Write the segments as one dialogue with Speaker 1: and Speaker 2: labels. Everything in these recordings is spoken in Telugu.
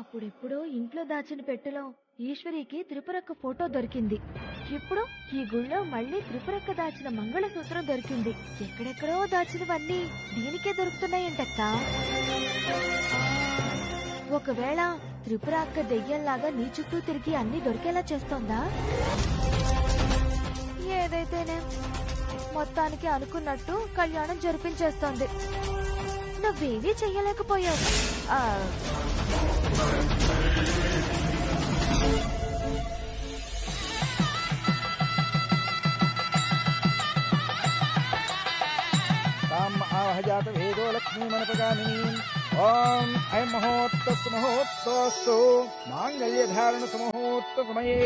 Speaker 1: అప్పుడెప్పుడో ఇంట్లో దాచిన పెట్టెలో ఈశ్వరికి త్రిపురక్క ఫోటో దొరికింది. ఇప్పుడు ఈ గుళ్ళో మళ్ళీ త్రిపురక్క దాచిన మంగళసూత్రం దొరికింది. ఎక్కడెక్కడో దాచినవన్నీ దీనికే దొరుకుతున్నాయంటక్క. ఒకవేళ త్రిపుర అక్క దెయ్యంలాగా నీ చుట్టూ తిరిగి అన్ని దొరికేలా చేస్తోందా? ఏదైతేనే మొత్తానికి అనుకున్నట్టు కళ్యాణం జరిపించేస్తోంది. నువ్వేమీ చెయ్యలేకపోయావు.
Speaker 2: ఆహజాత వేదో లక్ష్మీ మనపగామిని. ఓం అయం మహోత్తస్ మహోత్తస్తు మాంగళ్యధారణ సమహోత్త సమయే.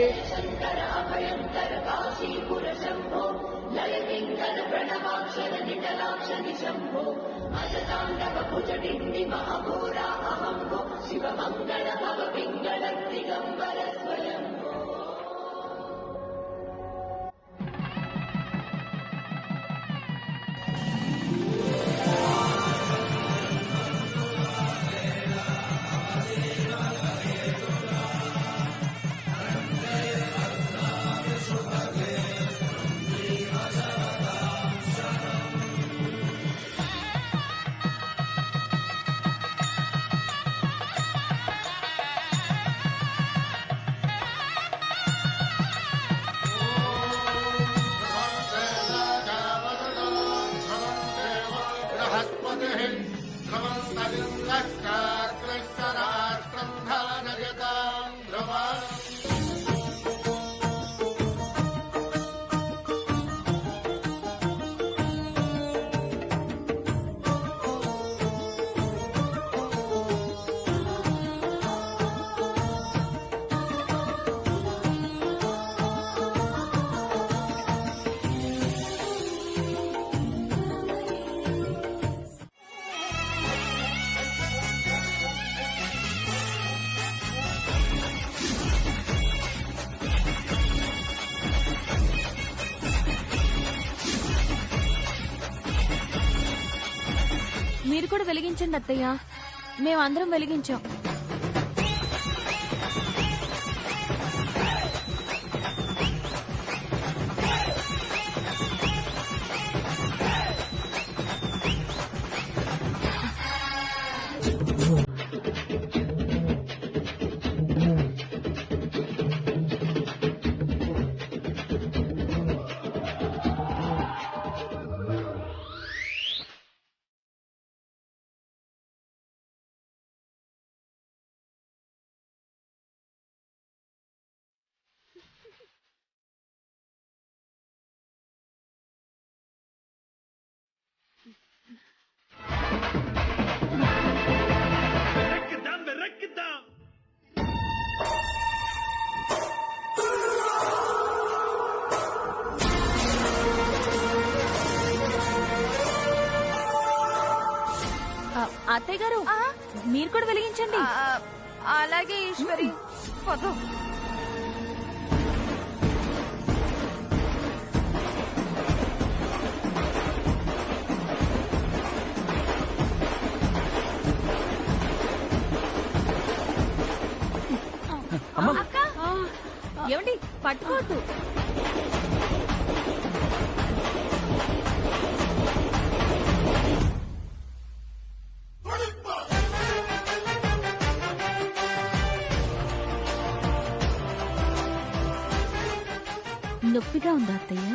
Speaker 1: మీరు కూడా వెలిగించండి అత్తయ్య. మేమందరం వెలిగించాం. అత్తయ్య గారు, మీరు కూడా వెలిగించండి. అలాగే ఈశ్వరి. అక్క, ఏమండి పట్టుకోవద్దు. నొప్పిగా ఉందా అత్తయ్య?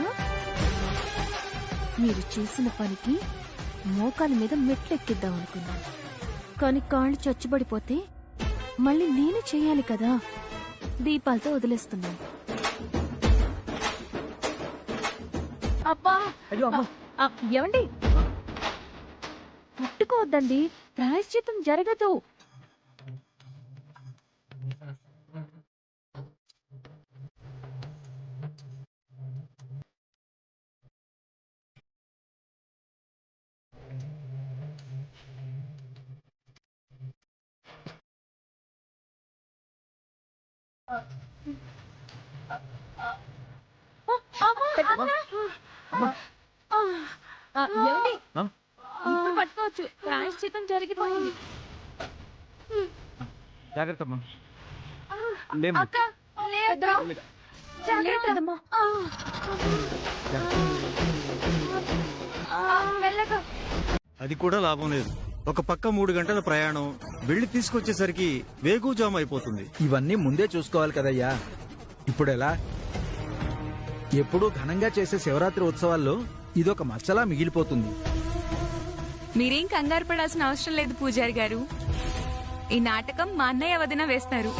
Speaker 1: మీరు చేసిన పనికి మోకాల మీద మెట్లెక్కిద్దాం అనుకున్నాను, కానీ కాళ్ళు చచ్చుబడిపోతే మళ్ళీ నేను చెయ్యాలి కదా.
Speaker 3: దీపాలతో వదిలేస్తున్నాను.
Speaker 1: అబ్బా ఏమండి ముట్టుకోవద్దండి, ప్రాయశ్చిత్తం జరగదు. ఏమండి ఇప్పుడు పట్టుకోవచ్చు, ప్రాయశ్చిత్తం జరిగిపోయింది.
Speaker 2: జాగ్రత్త
Speaker 1: అక్క లేదమ్మా. మెల్లగా.
Speaker 4: అది కూడా లాభం లేదు. ఒక పక్క 3 గంటల ప్రయాణం, వెళ్లి తీసుకొచ్చేసరికి వేగూజాము అయిపోతుంది.
Speaker 2: ఇవన్నీ ముందే చూసుకోవాలి కదయ్యా. ఇప్పుడెలా? ఎప్పుడూ ఘనంగా చేసే శివరాత్రి ఉత్సవాల్లో ఇదొక మచ్చలా మిగిలిపోతుంది.
Speaker 3: మీరేం కంగారు పడాల్సిన అవసరం లేదు పూజారి గారు. ఈ నాటకం మా అన్నయ్య వదిన వేస్తారు.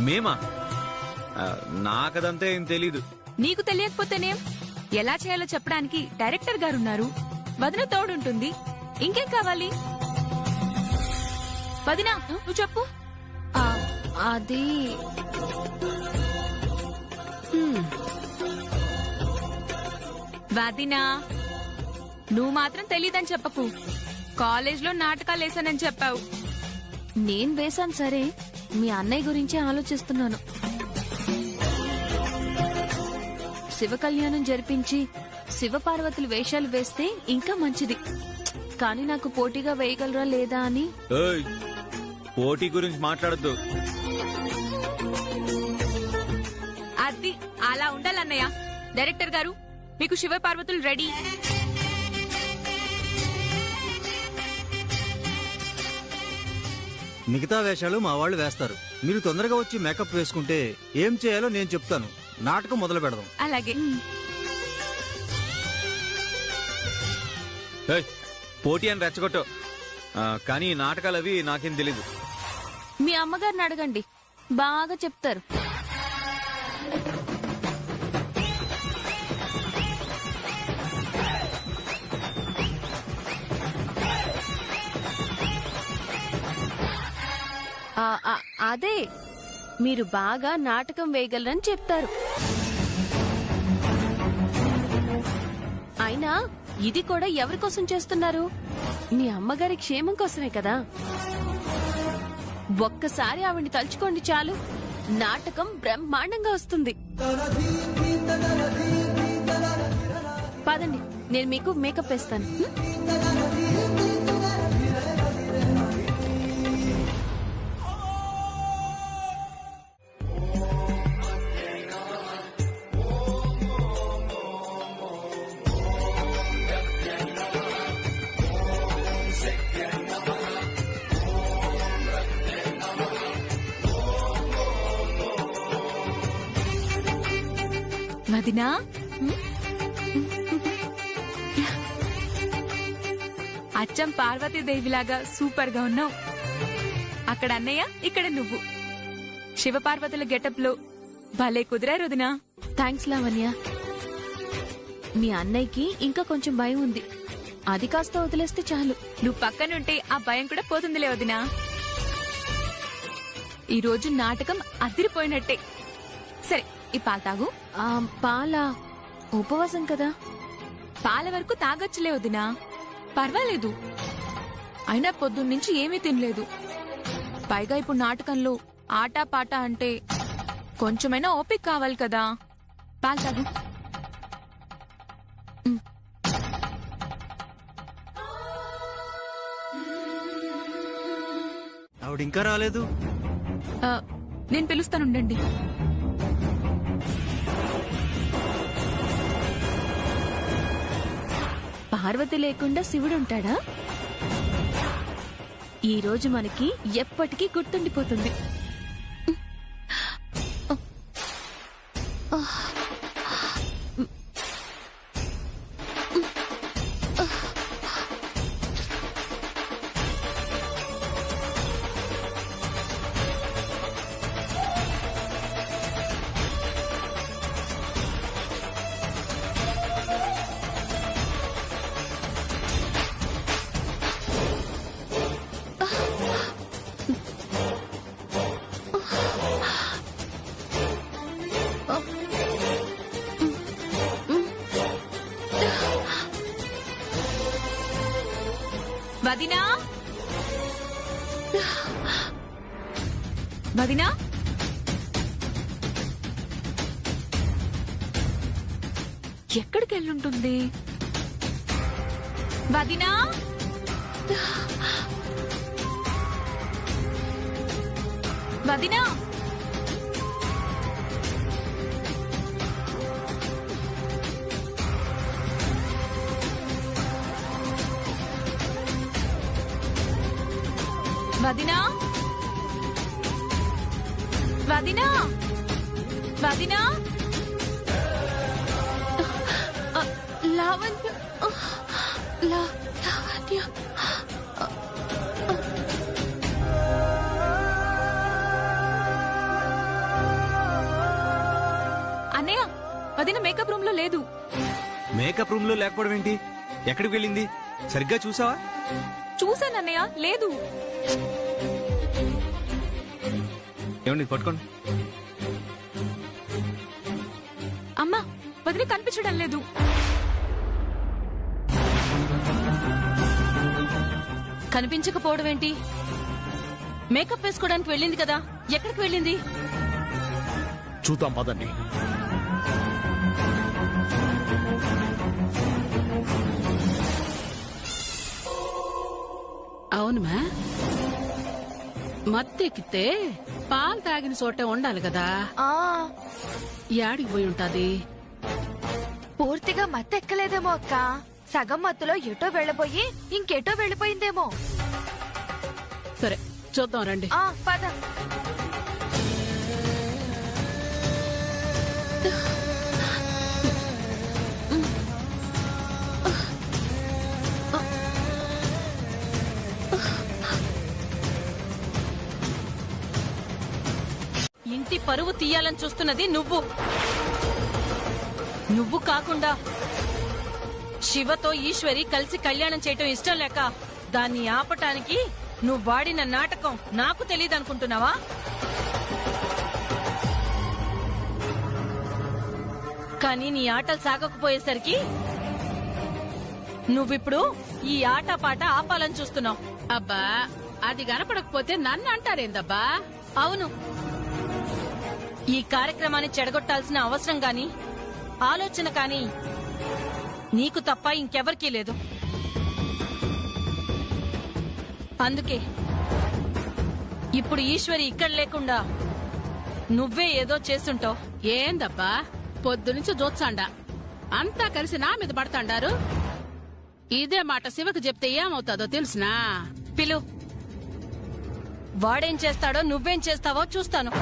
Speaker 4: మేమా? నాకదంతా ఏం తెలీదు.
Speaker 3: నీకు తెలియకపోతేనేం? ఎలా చేయాలో చెప్పడానికి డైరెక్టర్ గారున్నారు, వదిన తోడుంటుంది. ఇంకేం కావాలి? వదినా నువ్వు చెప్పు.
Speaker 5: అది
Speaker 3: వదినా నువ్వు మాత్రం తెలీదని చెప్పకు. కాలేజ్లో నాటకాలు వేసానని చెప్పావు.
Speaker 5: నేను వేశాను సరే, మీ అన్నయ్య గురించే ఆలోచిస్తున్నాను. శివ కళ్యాణం జరిపించి శివపార్వతులు వేషాలు వేస్తే ఇంకా మంచిది. కానీ నాకు పోటీగా వేయగలరా లేదా అని.
Speaker 4: పోటీ గురించి మాట్లాడద్దు.
Speaker 3: అది అలా ఉండాలన్నయ్య. డైరెక్టర్ గారు మీకు శివ పార్వతులు రెడీ.
Speaker 4: మిగతా వేషాలు మా వాళ్ళు వేస్తారు. మీరు తొందరగా వచ్చి మేకప్ వేసుకుంటే ఏం చేయాలో నేను చెప్తాను. నాటకం మొదలు పెడదాం.
Speaker 3: అలాగే.
Speaker 4: పోటీ అని రెచ్చగొట్టు. కానీ నాటకాలు అవి నాకేం తెలీదు.
Speaker 5: మీ అమ్మగారిని అడగండి, బాగా చెప్తారు. అదే, మీరు బాగా నాటకం వేయగలరని చెప్తారు. అయినా ఇది కూడా ఎవరి కోసం చేస్తున్నారు? మీ అమ్మగారి క్షేమం కోసమే కదా. ఒక్కసారి ఆవిడ్ని తలుచుకోండి చాలు, నాటకం బ్రహ్మాండంగా వస్తుంది. పదండి, నేను మీకు మేకప్ వేస్తాను.
Speaker 3: వదినా అచ్చం పార్వతీదేవిలాగా సూపర్ గా ఉన్నావు. అక్కడ అన్నయ్య, ఇక్కడ నువ్వు. శివపార్వతుల గెటప్ లో భలే కుదిరారు వదినా.
Speaker 5: థ్యాంక్స్ లావణ్య. మీ అన్నయ్యకి ఇంకా కొంచెం భయం ఉంది, అది కాస్త వదిలేస్తే చాలు.
Speaker 3: నువ్వు పక్కనుంటే ఆ భయం కూడా పోతుందిలే వదినా. ఈ రోజు నాటకం అదిరిపోయినట్టే. సరే, ఈ పాలు తాగు.
Speaker 5: పాల ఉపవాసం కదా.
Speaker 3: పాల వరకు తాగొచ్చులే వదినా, పర్వాలేదు. అయినా పొద్దున్నుంచి ఏమీ తినలేదు. పైగా ఇప్పుడు నాటకంలో ఆటా పాట అంటే కొంచెమైనా ఓపిక కావాలి కదా. పాలు తాగు.
Speaker 4: ఆవిడింకా రాలేదు.
Speaker 3: నేను పిలుస్తానుండండి.
Speaker 5: పార్వతి లేకుండా శివుడుంటాడా? ఈ రోజు మనకి ఎప్పటికీ గుర్తుండిపోతుంది.
Speaker 3: వదినా వదినా ఎక్కడికి వెళ్ళుంటుంది? వదినా వదినా వదినా వదినా వదినా
Speaker 5: లావణ్య లావణ్య
Speaker 3: అన్నయ్య వదిన మేకప్ రూమ్ లో లేదు.
Speaker 4: మేకప్ రూమ్ లో లేకపోవడం ఏంటి? ఎక్కడికి వెళ్ళింది? సరిగ్గా చూసావా?
Speaker 3: చూసానన్నయ్య, లేదు.
Speaker 4: ఏమండి పట్టుకోండి.
Speaker 3: అమ్మా వదిన కనిపించడం లేదు.
Speaker 5: కనిపించకపోవడం ఏంటి? మేకప్ వేసుకోవడానికి వెళ్ళింది కదా, ఎక్కడికి వెళ్ళింది?
Speaker 6: చూద్దాం పదండి.
Speaker 7: అవునుమా, మత్తెక్కితే పాలు తాగిన చోటే ఉండాలి కదా.
Speaker 1: ఆ
Speaker 7: యాడికి పోయి ఉంటాది?
Speaker 1: పూర్తిగా మత్తెక్కలేదేమో అక్క. సగం మత్తులో ఎటో వెళ్ళబోయి ఇంకెటో వెళ్ళిపోయిందేమో.
Speaker 7: సరే చూద్దాం రండి.
Speaker 1: ఆ పద.
Speaker 5: ఇంటి పరువు తీయాలని చూస్తున్నది నువ్వు. నువ్వు కాకుండా శివతో ఈశ్వరి కలిసి కళ్యాణం చేయటం ఇష్టం లేక దాన్ని ఆపటానికి నువ్వు వాడిన నాటకం నాకు తెలియదనుకుంటున్నావా? కానీ నీ ఆటలు సాగకపోయేసరికి నువ్విప్పుడు ఈ ఆట పాట ఆపాలని చూస్తున్నావు.
Speaker 7: అబ్బా, అది కనపడకపోతే నన్ను అంటారేందబ్బా?
Speaker 5: అవును, ఈ కార్యక్రమాన్ని చెడగొట్టాల్సిన అవసరం గాని ఆలోచన కానీ నీకు తప్ప ఇంకెవరికీ లేదు. అందుకే ఇప్పుడు ఈశ్వరి ఇక్కడ లేకుండా నువ్వే ఏదో చేస్తుంటావు.
Speaker 7: ఏందబ్బా పొద్దునుంచి జోత్సాండా అంతా కలిసి నా మీద పడతాండారు. ఇదే మాట శివకు చెప్తే ఏమవుతాదో తెలుసునా?
Speaker 5: పిలు, వాడేం చేస్తాడో నువ్వేం చేస్తావో చూస్తాను.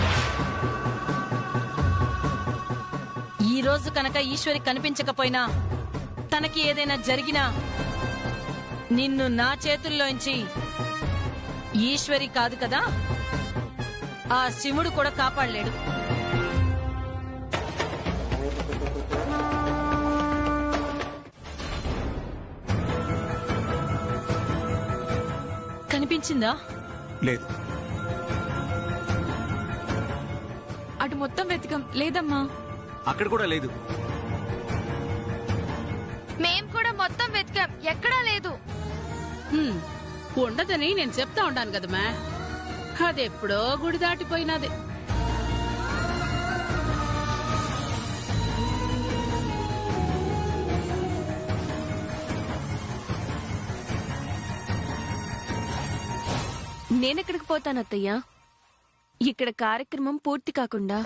Speaker 5: ఈ రోజు కనుక ఈశ్వరి కనిపించకపోయినా, తనకి ఏదైనా జరిగినా నిన్ను నా చేతుల్లోంచి ఈశ్వరి కాదు కదా, ఆ శివుడు కూడా కాపాడలేడు. కనిపించిందా?
Speaker 6: లేదు.
Speaker 3: అటు మొత్తం వెతకం, లేదమ్మా.
Speaker 6: అక్కడ కూడా లేదు.
Speaker 1: మేం కూడా మొత్తం వెతికాం, ఎక్కడా లేదు.
Speaker 7: హ్మ్, ఉండదని నేను చెప్తా ఉండాను కదమ్మా. అదెప్పుడో గుడి దాటిపోయినది.
Speaker 5: నేనెక్కడికి పోతానత్తయ్యా? ఇక్కడ కార్యక్రమం పూర్తి కాకుండా.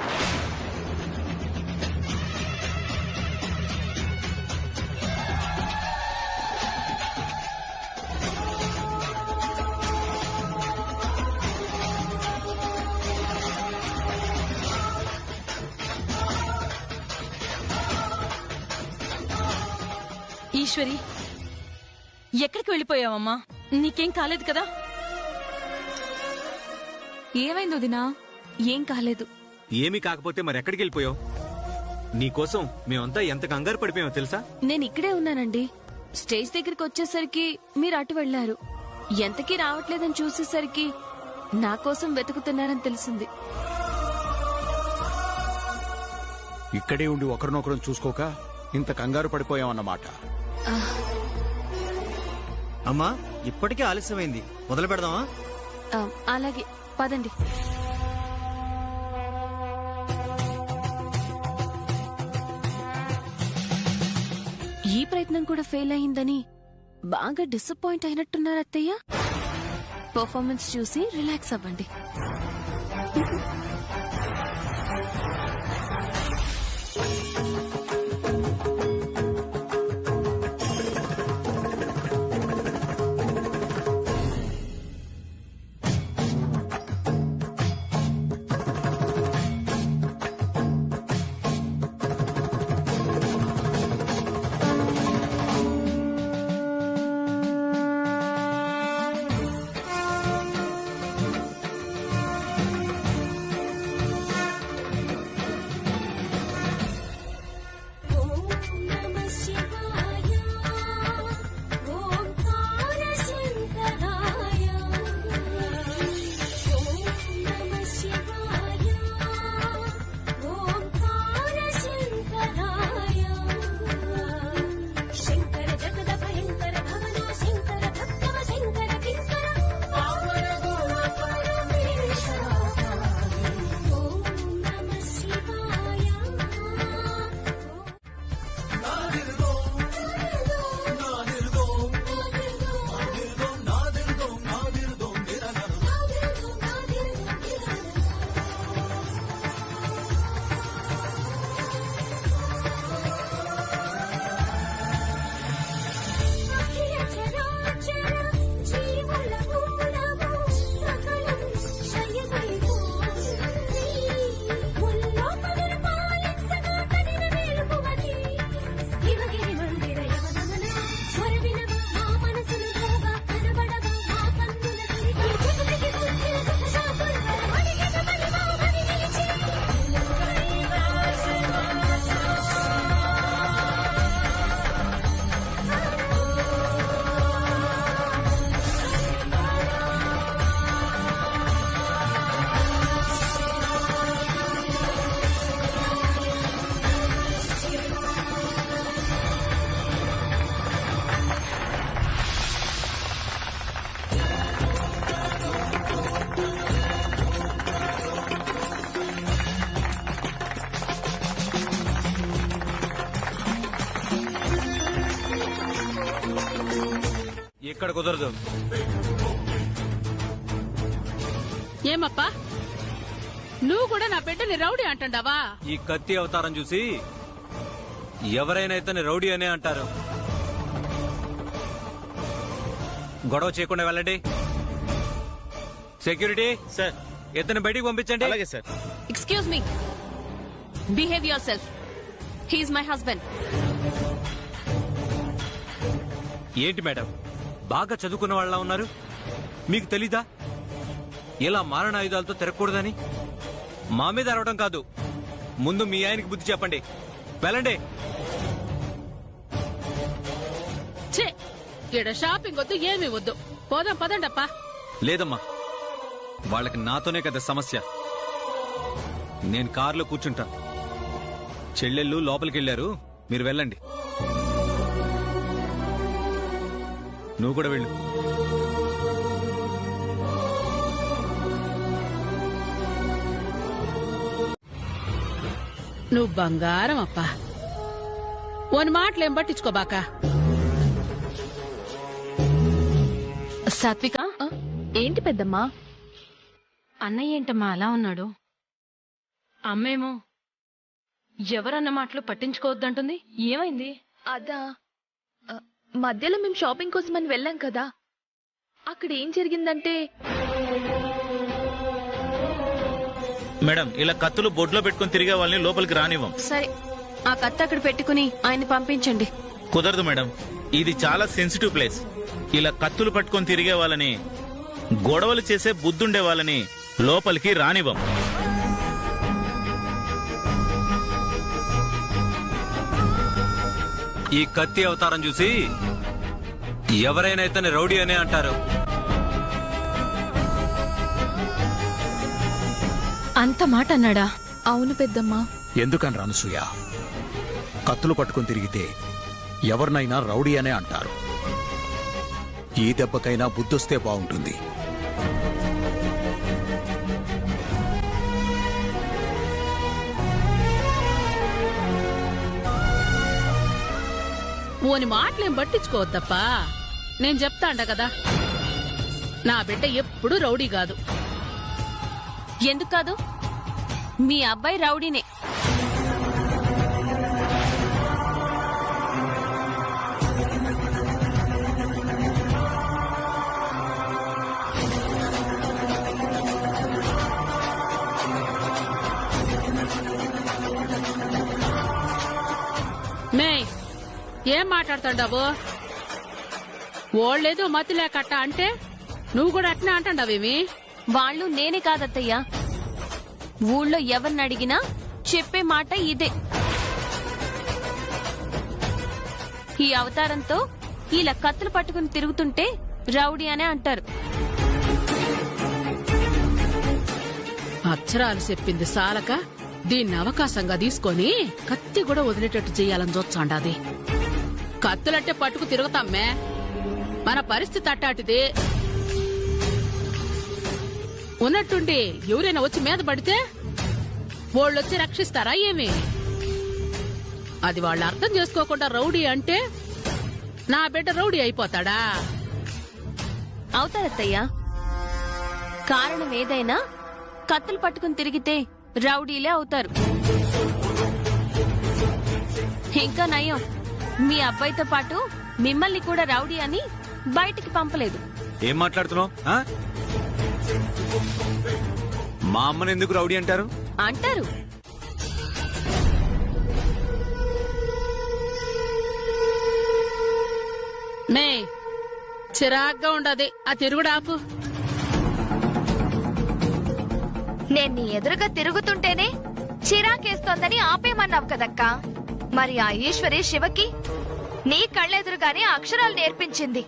Speaker 5: ఈశ్వరి, ఎక్కడికి వెళ్ళిపోయావమ్మా? నీకేం కాలేదు కదా?
Speaker 3: ఏమైంది వదినా?
Speaker 5: ఏం కాలేదు.
Speaker 4: ఏమీ కాకపోతే మరి ఎక్కడికి వెళ్ళిపోయావు? నీకోసం మేమంతా ఎంత కంగారు పడిపోయామో తెలుసా?
Speaker 5: నేను ఇక్కడే ఉన్నానండి. స్టేజ్ దగ్గరికి వచ్చేసరికి మీరు అటు వెళ్లారు. ఎంతకీ రావట్లేదని చూసేసరికి నా కోసం వెతుకుతున్నారని తెలిసింది.
Speaker 6: ఇక్కడే ఉండి ఒకరినొకరం చూసుకోక ఇంత కంగారు పడిపోయామన్నమాట.
Speaker 4: అమ్మా ఇప్పటికే ఆలస్యమైంది, మొదలు పెడదామా?
Speaker 3: అలాగే పదండి. ఈ ప్రయత్నం కూడా ఫెయిల్ అయిందని బాగా డిసప్పాయింట్ అయినట్టున్నారు అత్తయ్య. పర్ఫార్మెన్స్ చూసి రిలాక్స్ అవ్వండి.
Speaker 4: ఇక్కడ కుదరదు.
Speaker 7: ఏమప్పా నువ్వు కూడా నా బిడ్డని రౌడీ అంటావా?
Speaker 4: ఈ కత్తి అవతారం చూసి ఎవరైనా ఇతని రౌడీ అనే అంటారు. గొడవ చేయకుండా వెళ్ళండి. సెక్యూరిటీ సార్, ఇతని బయటికి పంపించండి. అలాగే sir.
Speaker 3: Excuse me, behave yourself. He's my husband.
Speaker 4: ఏంటి మేడం, బాగా చదువుకున్న వాళ్ళ ఉన్నారు, మీకు తెలీదా ఇలా మారణాయుధాలతో తిరగకూడదని? మా మీద అరవడం కాదు, ముందు మీ ఆయనకి బుద్ధి చెప్పండి. వెళ్ళండి.
Speaker 7: ఛే, ఈడ షాపింగ్ వద్దు, ఏమీ వద్దు, పోదాం పదండప్పా.
Speaker 4: లేదమ్మా, వాళ్ళకి నాతోనే కదా సమస్య. నేను కారులో కూర్చుంటా, చెల్లెళ్ళు లోపలికి వెళ్ళారు, మీరు వెళ్ళండి. నువ్వు కూడా వెళ్ళు.
Speaker 7: నువ్వు బంగారం అప్పా, ఓని మాటలేం పట్టించుకోబాక.
Speaker 5: సాత్విక,
Speaker 1: ఏంటి పెద్దమ్మా?
Speaker 5: అన్నయ్య ఏంటమ్మా అలా ఉన్నాడు? అమ్మేమో ఎవరన్న మాటలు పట్టించుకోవద్దంటుంది, ఏమైంది?
Speaker 1: అదా, మధ్యలో మేము షాపింగ్ కోసమని వెళ్ళాం కదా, అక్కడ ఏం జరిగిందంటే
Speaker 8: మేడం, ఇలా కత్తులు బొడ్లో పెట్టుకుని తిరిగే వాళ్ళని లోపలికి రానివ్వం.
Speaker 3: సరే, ఆ కత్తి అక్కడ పెట్టుకుని ఆయన పంపించండి.
Speaker 8: కుదరదు మేడం, ఇది చాలా సెన్సిటివ్ ప్లేస్. ఇలా కత్తులు పట్టుకొని తిరిగే వాళ్ళని, గొడవలు చేసే బుద్ధుండే వాళ్ళని లోపలికి రానివ్వం.
Speaker 4: ఈ కత్తి అవతారం చూసి ఎవరైనా ఇతని రౌడీ అనే అంటారు.
Speaker 5: అంత మాట అన్నాడా?
Speaker 1: అవును పెద్దమ్మా.
Speaker 6: ఎందుకని అనసూయ, కత్తులు పట్టుకుని తిరిగితే ఎవరినైనా రౌడీ అనే అంటారు. ఈ దెబ్బకైనా బుద్ధొస్తే బాగుంటుంది.
Speaker 7: ఓని మాటలేం పట్టించుకోవద్దప్పా. నేను చెప్తాండ కదా, నా బిడ్డ ఎప్పుడు రౌడీ కాదు.
Speaker 5: ఎందుకు కాదు? మీ అబ్బాయి రౌడీనే.
Speaker 7: మే ఏం మాట్లాడుతాండావు? ఓళ్ళేదో మతి లేకట్ట అంటే నువ్వు కూడా అట్నే అంటాండావేమి?
Speaker 5: వాళ్ళు నేనే కాదత్తయ్యా, ఊళ్ళో ఎవరిని అడిగినా చెప్పే మాట ఇదే. ఈ అవతారంతో ఇలా కత్తులు పట్టుకుని తిరుగుతుంటే రౌడీ అనే అంటారు.
Speaker 7: అక్షరాలు చెప్పింది సాలక దీన్ని అవకాశంగా తీసుకొని కత్తి కూడా వదిలేటట్టు చెయ్యాలని చూచాండాది. కత్తులంటే పట్టుకు తిరుగుతామ్మే, మన పరిస్థితి అట్టాటిది. ఉన్నట్టుండి ఎవరైనా వచ్చి మీద పడితే వాళ్ళొచ్చి రక్షిస్తారా ఏమి? అది వాళ్ళు అర్థం చేసుకోకుండా రౌడీ అంటే నా బిడ్డ రౌడీ అయిపోతాడా?
Speaker 5: అవుతారత్తయ్యా, కారణం ఏదైనా కత్తులు పట్టుకుని తిరిగితే రౌడీలే అవుతారు. ఇంకా నయం, మీ అబ్బాయితో పాటు మిమ్మల్ని కూడా రౌడీ అని బయటికి పంపలేదు.
Speaker 4: ఏం మాట్లాడుతున్నావు? మా అమ్మని ఎందుకు రౌడీ అంటారు?
Speaker 5: అంటారు.
Speaker 7: మే చిరాగ్గా ఉండదు ఆ తిరుగుడాపు.
Speaker 1: నేను నీ ఎదురుగా తిరుగుతుంటేనే చిరాకేస్తోందని ఆపేమన్నావు కదక్కా. మరి ఆ ఈశ్వరి శివకి నీ కళ్ళెదురుగానే అక్షరాలు నేర్పించింది,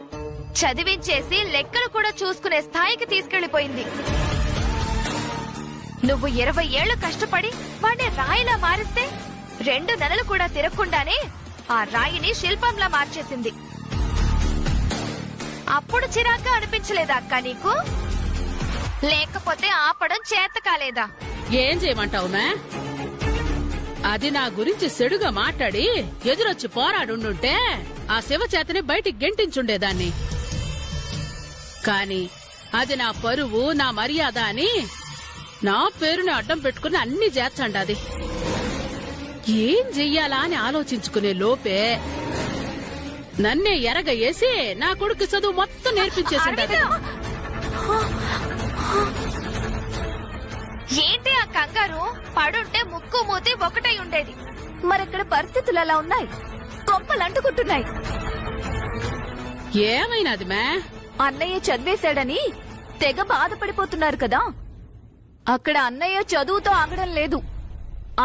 Speaker 1: చదివించేసి లెక్కలు కూడా చూసుకునే స్థాయికి తీసుకెళ్లిపోయింది. నువ్వు 20 ఏళ్లు కష్టపడి వాడిని రాయిలా మారిస్తే 2 నెలలు కూడా తిరగకుండానే ఆ రాయిని శిల్పంలా మార్చేసింది. అప్పుడు చిరాగ్గా అనిపించలేదా అక్క నీకు? లేకపోతే ఆపడం చేత కాలేదా?
Speaker 7: ఏం చేయమంటావు మే? అది నా గురించి చెడుగా మాట్లాడి ఎదురొచ్చి పోరాడుండుంటే ఆ శివ చేతని బయటికి గెంటించుండేదాన్ని. కాని అది నా పరువు, నా మర్యాద అని నా పేరుని అడ్డం పెట్టుకుని అన్ని చేర్చండాది. ఏం చెయ్యాలా అని ఆలోచించుకునే లోపే నన్నే ఎరగ వేసి నా కొడుకు చదువు మొత్తం నేర్పించేసిండది.
Speaker 1: ఏంటి ఆ కంగారు? పడుంటే ముక్కు మూతి ఒకటై ఉండేది. మరక్కడ పరిస్థితులు అలా ఉన్నాయి, కొంపలు అంటుకుంటున్నాయి.
Speaker 7: ఏమైనాది మే?
Speaker 1: అన్నయ్య చదివేశాడని తెగ బాధపడిపోతున్నారు కదా. అక్కడ అన్నయ్య చదువుతో ఆగడం లేదు,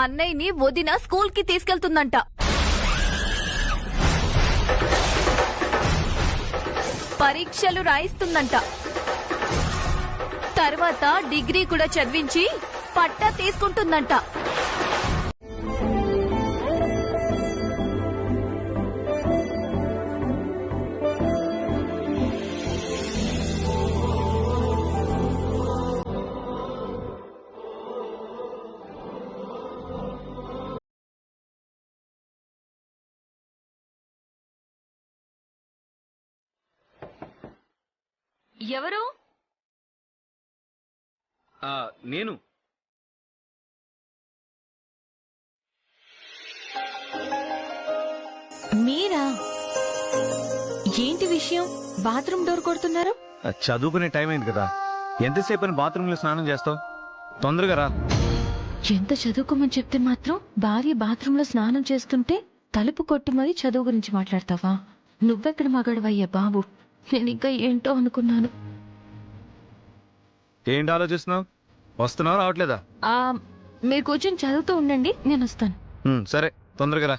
Speaker 1: అన్నయ్యని వదిన స్కూల్ కి తీసుకెళ్తుందంట. పరీక్షలు రాయిస్తుందంట. తర్వాత డిగ్రీ కూడా చదివించి పట్టా తీసుకుంటుందంట.
Speaker 5: ఎవరు?
Speaker 4: నేను.
Speaker 5: మీరా? ఏంటి విషయం? బాత్రూమ్ డోర్ కొడుతున్నారు?
Speaker 4: చదువుకునే టైం అయింది కదా, ఎంతసేపు అని బాత్రూంలో స్నానం చేస్తావు? తొందరగా రా.
Speaker 1: ఎంత చదువుకోమని చెప్తే మాత్రం భార్య బాత్రూంలో స్నానం చేస్తుంటే తలుపు కొట్టి మరీ చదువు గురించి మాట్లాడతావా? నువ్వెక్కడ మగాడవయ్యా బాబు. నేను ఇంకా ఏంటో అనుకున్నాను.
Speaker 4: ఏంటి ఆలోచిస్తున్నావు? వస్తున్నావు, రావట్లేదా?
Speaker 1: మీరు కూర్చొని చదువుతూ ఉండండి, నేను వస్తాను.
Speaker 4: సరే, తొందరగా రా.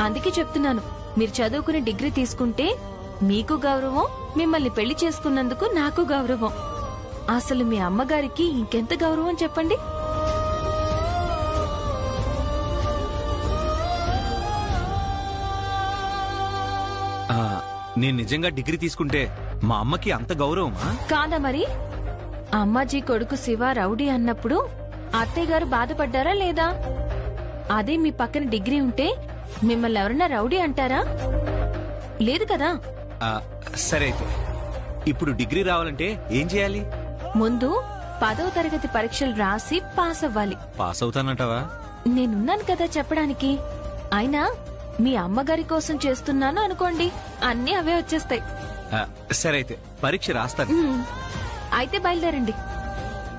Speaker 5: అందుకే చెప్తున్నాను, మీరు చదువుకుని డిగ్రీ తీసుకుంటే మీకు గౌరవం, మిమ్మల్ని పెళ్లి చేసుకున్నందుకు నాకు గౌరవం. అసలు మీ అమ్మగారికి ఇంకెంత గౌరవం చెప్పండి.
Speaker 4: ఆ, నేను నిజంగా డిగ్రీ తీసుకుంటే మా అమ్మకి అంత గౌరవమా?
Speaker 1: కాదా మరి? అమ్మాజీ కొడుకు శివ రౌడీ అన్నప్పుడు అత్తయ్య గారు బాధపడ్డారా లేదా? అదే మీ పక్కన డిగ్రీ ఉంటే మిమ్మల్ని ఎవరన్నా రౌడీ అంటారా? లేదు కదా.
Speaker 4: ఆ, సరే అయితే ఇప్పుడు డిగ్రీ రావాలంటే ఏం చేయాలి?
Speaker 1: ముందు 10వ తరగతి పరీక్షలు రాసి పాస్ అవ్వాలి.
Speaker 4: పాస్ అవుతానంటావా?
Speaker 1: నేనున్నాను కదా చెప్పడానికి. అయినా మీ అమ్మగారి కోసం చేస్తున్నాను అనుకోండి, అన్నీ అవే వచ్చేస్తాయి.
Speaker 4: ఆ, సరే అయితే పరీక్ష రాస్తాను.
Speaker 1: అయితే బయలుదేరండి.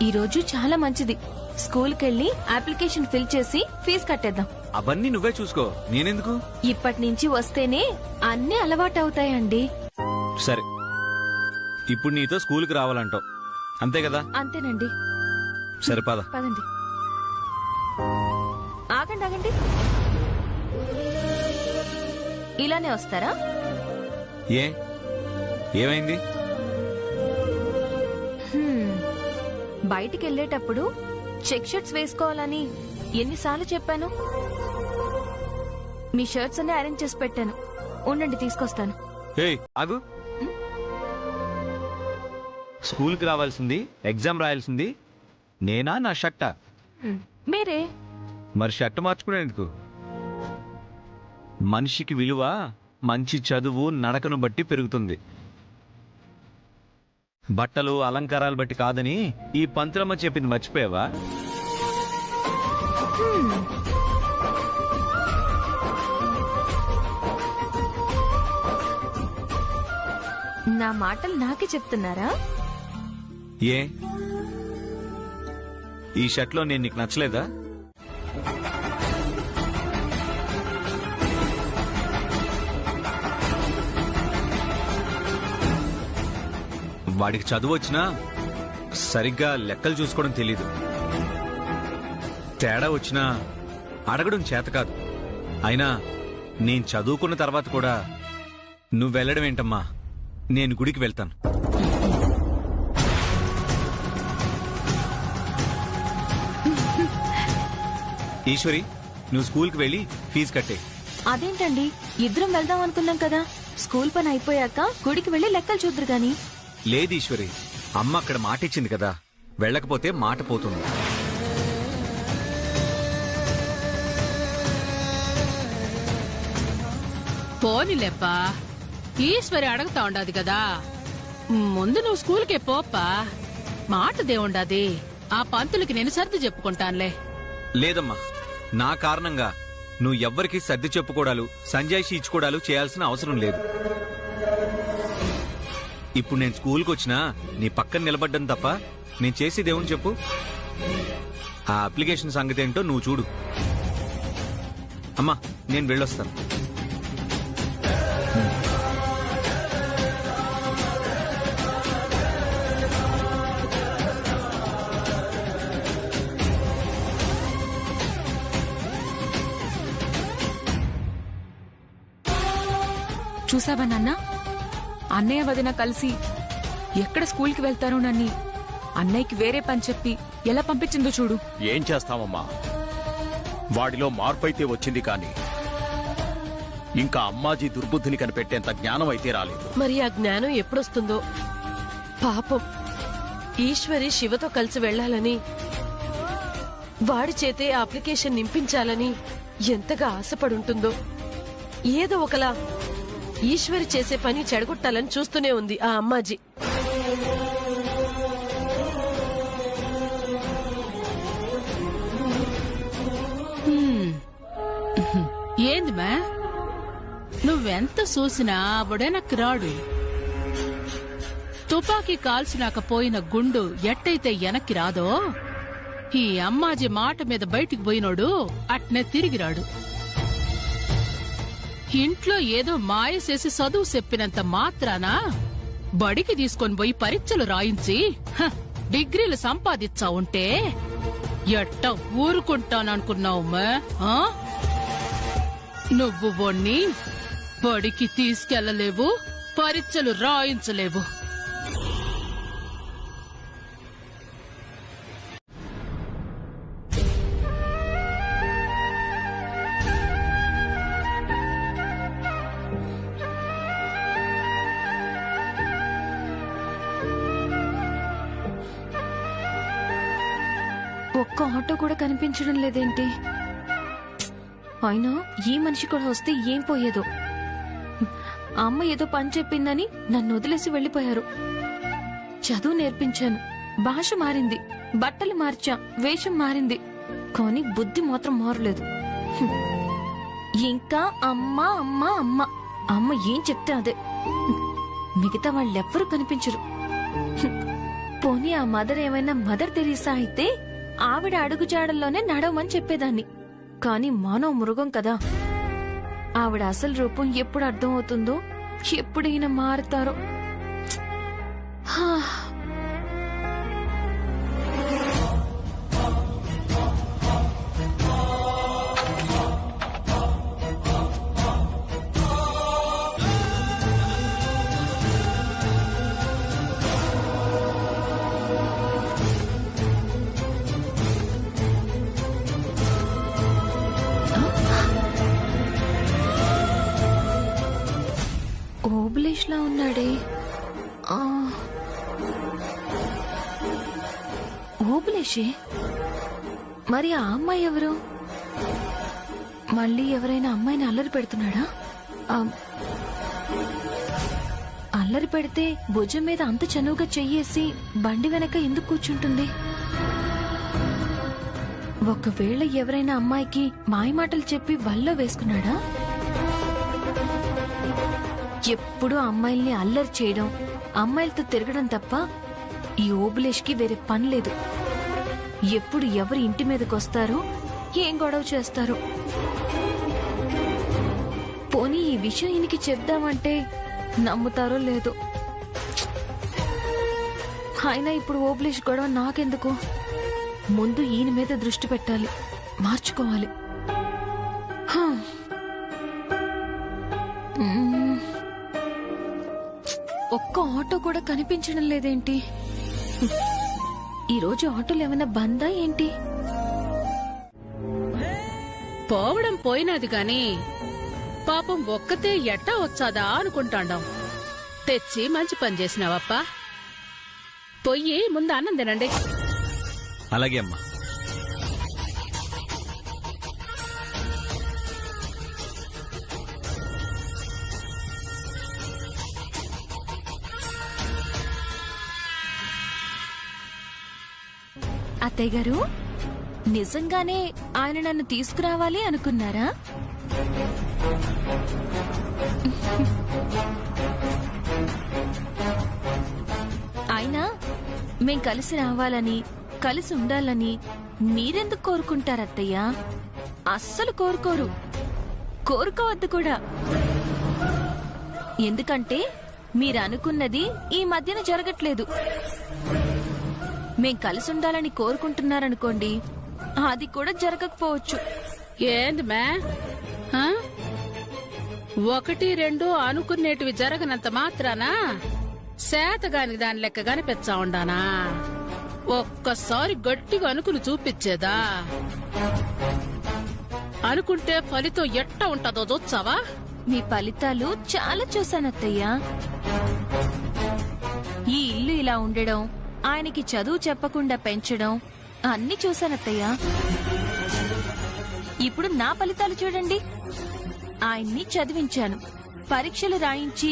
Speaker 1: ఈ రోజు చాలా మంచిది. స్కూల్కెళ్ళి అప్లికేషన్ ఫిల్ చేసి ఫీజు కట్టేద్దాం.
Speaker 4: అవన్నీ నువ్వే చూసుకో, నేనెందుకు?
Speaker 1: ఇప్పటి నుంచి వస్తేనే అన్నీ అలవాటు అవుతాయండి.
Speaker 4: సరే, ఇప్పుడు నీతో స్కూల్కి రావాలంటావు అంతే కదా?
Speaker 1: అంతేనండి.
Speaker 4: సరే పద.
Speaker 1: పదండి. ఆగండి ఆగండి. ఇలానే వస్తారా?
Speaker 4: ఏమైంది?
Speaker 1: బయటికి వెళ్ళేటప్పుడు చెక్ షర్ట్స్ వేసుకోవాలని ఎన్నిసార్లు చెప్పాను? మీ షర్ట్స్ అన్ని అరేంజ్ చేసి పెట్టాను. ఉండండి, తీసుకొస్తాను.
Speaker 4: ఆగు. స్కూల్కి రావాల్సింది, ఎగ్జామ్ రాయాల్సింది నేనా, నా షర్టా?
Speaker 1: మీరే.
Speaker 4: మరి షర్ట్ మార్చుకునేందుకు? మనిషికి విలువ మంచి చదువు నడకను బట్టి పెరుగుతుంది, బట్టలు అలంకారాలు బట్టి కాదని ఈ పంతులమ్మ చెప్పింది మర్చిపోయావా?
Speaker 1: నా మాటలు నాకే చెప్తున్నారా?
Speaker 4: ఏ, ఈ షర్ట్లో నేను నీకు నచ్చలేదా? వాడికి చదువు వచ్చినా సరిగ్గా లెక్కలు చూసుకోవడం తెలీదు. తేడా వచ్చినా అడగడం చేత కాదు. అయినా నేను చదువుకున్న తర్వాత కూడా నువ్వు వెళ్ళడం ఏంటమ్మా? నేను గుడికి వెళ్తాను. ఈశ్వరి, నువ్వు స్కూల్కి వెళ్ళి ఫీజు కట్టే.
Speaker 1: అదేంటండి, ఇద్దరం వెళ్దాం అనుకున్నాం కదా. స్కూల్ పని అయిపోయాక గుడికి వెళ్లి లెక్కలు చూద్దరు గాని.
Speaker 4: లేదు ఈశ్వరి, అమ్మ అక్కడ మాట ఇచ్చింది కదా, వెళ్ళకపోతే మాట పోతుంది.
Speaker 7: పోనీలేప్పా, ఈశ్వరి అడుగుతా ఉండాది కదా. ముందు నువ్వు స్కూల్కే పోప్పా. మాటదే ఉండాది. ఆ పంతులకి నేను సర్ది చెప్పుకుంటానులే.
Speaker 4: లేదమ్మా, నా కారణంగా నువ్వు ఎవ్వరికి సర్ది చెప్పుకోవడాలు, సంజాయిషి ఇచ్చుకోవడాలు చేయాల్సిన అవసరం లేదు. ఇప్పుడు నేను స్కూల్కి వచ్చినా నీ పక్కన నిలబడ్డం తప్ప నేను చేసేదేమని చెప్పు? ఆ అప్లికేషన్ సంగతి ఏంటో నువ్వు చూడు. అమ్మా, నేను వెళ్ళొస్తాను.
Speaker 3: చూసావా నాన్న, అన్నయ్య వదిన కలిసి ఎక్కడ స్కూల్కి వెళ్తారోనని అన్నయ్యకి వేరే పని చెప్పి ఎలా పంపించిందో చూడు.
Speaker 6: ఏం చేస్తామమ్మా, వాడిలో మార్పు అయితే వచ్చింది కానీ ఇంకా అమ్మాజీ దుర్బుద్ధిని కనిపెట్టేంత జ్ఞానం అయితే రాలేదు.
Speaker 5: మరి ఆ జ్ఞానం ఎప్పుడొస్తుందో? పాపం ఈశ్వరి శివతో కలిసి వెళ్లాలని, వాడి చేతే ఆ అప్లికేషన్ నింపించాలని ఎంతగా ఆశపడుంటుందో. ఏదో ఒకలా ఈశ్వరి చేసే పని చెడగొట్టాలని చూస్తూనే ఉంది ఆ అమ్మాజీ.
Speaker 7: ఏంది మా, నువ్వెంత చూసినా ఆవిడెనక్కి రాడు. తుపాకీ కాల్చినాకపోయిన గుండు ఎట్టయితే వెనక్కి రాదో, ఈ అమ్మాజీ మాట మీద బయటికి పోయినోడు అట్నే తిరిగిరాడు. ఇంట్లో ఏదో మాయ చేసి చదువు చెప్పినంత మాత్రాన బడికి తీసుకొని పోయి పరీక్షలు రాయించి డిగ్రీలు సంపాదించా ఉంటే ఎట్ట ఊరుకుంటాననుకున్నావుమ్మా? నువ్వు వొన్ని బడికి తీసుకెళ్లలేవు, పరీక్షలు రాయించలేవు.
Speaker 3: ఒక్క ఆటో కూడా కనిపించడం లేదేంటి? అయినా ఈ మనిషి కూడా వస్తే ఏం పోయేదో. అమ్మ ఏదో పని చెప్పిందని నన్ను వదిలేసి వెళ్లిపోయారు. చదువు నేర్పించాను, భాష మారింది, బట్టలు మార్చా, వేషం మారింది, కానీ బుద్ధి మాత్రం మారలేదు. ఇంకా అమ్మ అమ్మ అమ్మ అమ్మ ఏం చెప్తే అదే. మిగతా వాళ్ళెవ్వరూ కనిపించరు. పోనీ ఆ మదర్ ఏమైనా మదర్ తెరీసా అయితే ఆవిడ అడుగుజాడల్లోనే నడవమని చెప్పేదాన్ని. కాని మానవ మృగం కదా. ఆవిడ అసలు రూపం ఎప్పుడు అర్థం అవుతుందో, ఎప్పుడైనా మారుతారో. హా. ఓబులేష్ లా ఉన్నాడే. ఓబులేషే. మరి ఆ అమ్మాయి ఎవరు? మళ్ళీ ఎవరైనా అమ్మాయిని అల్లరి పెడుతున్నాడా? అల్లరి పెడితే భుజం మీద అంత చనువుగా చెయ్యేసి బండి వెనక ఎందుకు కూర్చుంటుంది? ఒకవేళ ఎవరైనా అమ్మాయికి మాయమాటలు చెప్పి వల్ల వేసుకున్నాడా? ఎప్పుడూ అమ్మాయిల్ని అల్లరి చేయడం, అమ్మాయిలతో తిరగడం తప్ప ఈ ఓబులేష్ కి వేరే పని లేదు. ఎప్పుడు ఎవరి ఇంటి మీదకొస్తారో, ఏం గొడవ చేస్తారో. పోనీ ఈ విషయం ఈయనకి చెప్దామంటే నమ్ముతారో లేదో. అయినా ఇప్పుడు ఓబులేష్ గొడవ నాకెందుకు? ముందు ఈయన మీద దృష్టి పెట్టాలి, మార్చుకోవాలి. ఒక్క ఆటో కూడా కనిపించడం లేదేంటి? ఈరోజు ఆటోలు ఏమైనా బందా ఏంటి?
Speaker 7: పోవడం పోయినది గాని పాపం ఒక్కతే ఎట్టా వచ్చాదా అనుకుంటాండం. తెచ్చి మంచి పని చేసినావప్పా. పొయ్యి ముందు అన్నం తినండి.
Speaker 4: అలాగే అమ్మా.
Speaker 3: అత్తయ్య గారు, నిజంగానే ఆయన నన్ను తీసుకురావాలి అనుకున్నారా? అయినా మేం కలిసి రావాలని, కలిసి ఉండాలని మీరెందుకు కోరుకుంటారత్తయ్యా? అస్సలు కోరుకోరు, కోరుకోవద్దు కూడా. ఎందుకంటే మీరనుకున్నది ఈ మధ్యన జరగట్లేదు. మేం కలిసి ఉండాలని కోరుకుంటున్నారనుకోండి, అది కూడా జరగకపోవచ్చు.
Speaker 7: ఏంది మే? ఒకటి రెండు అనుకునేటివి జరగనంత మాత్రానా శాతగాని దాని లెక్క కనిపించా ఉండానా? ఒక్కసారి గట్టిగా అనుకుని చూపించేదా? అనుకుంటే ఫలితం ఎట్ట ఉంటదో చూచావా?
Speaker 3: మీ ఫలితాలు చాలా చూశానత్తయ్యా. ఈ ఇల్లు ఇలా ఉండడం, ఆయనకి చదువు చెప్పకుండా పెంచడం అన్ని చూశానత్తయ్యా. ఇప్పుడు నా ఫలితాలు చూడండి. ఆయన్ని చదివించాను, పరీక్షలు రాయించి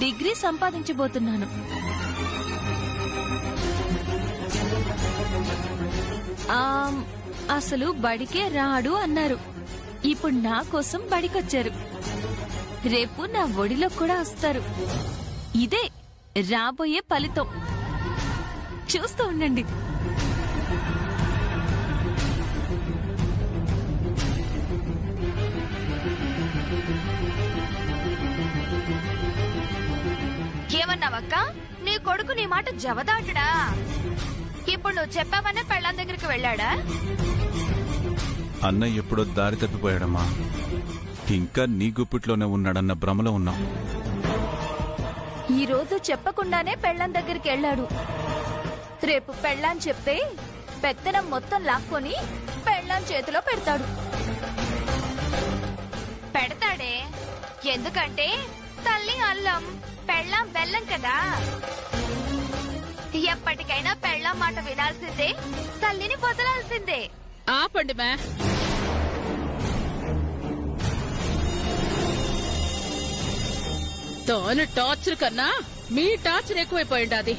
Speaker 3: డిగ్రీ సంపాదించబోతున్నాను. అసలు బడికే రాడు అన్నారు, ఇప్పుడు నా కోసం బడికొచ్చారు. రేపు నా ఒడిలో కూడా వస్తారు. ఇదే రాబోయే ఫలితం. చూస్తూ ఉండండి.
Speaker 1: ఏమన్నావక్క? నీ కొడుకు నీ మాట జవదాటడా? ఇప్పుడు నువ్వు చెప్పావనే పెళ్ళాం దగ్గరికి వెళ్ళాడా?
Speaker 9: అన్నయ్య ఎప్పుడో దారి తప్పిపోయాడమ్మా. ఇంకా నీ గుప్పిట్లోనే ఉన్నాడన్న భ్రమలో ఉన్నాం.
Speaker 1: ఈ రోజు చెప్పకుండానే పెళ్ళాం దగ్గరికి వెళ్ళాడు. రేపు పెళ్ళాం చెప్తే పెత్తనం మొత్తం లాక్కొని పెళ్ళాం చేతిలో పెడతాడు. పెడతాడే, ఎందుకంటే తల్లి అల్లం, పెళ్ళాం బెల్లం కదా. ఎప్పటికైనా పెళ్ళాం మాట వినాల్సిందే, తల్లిని వదలాల్సిందే.
Speaker 7: ఆపండి మే. తాను టార్చర్ కన్నా మీ టార్చర్ ఎక్కువైపోయింది.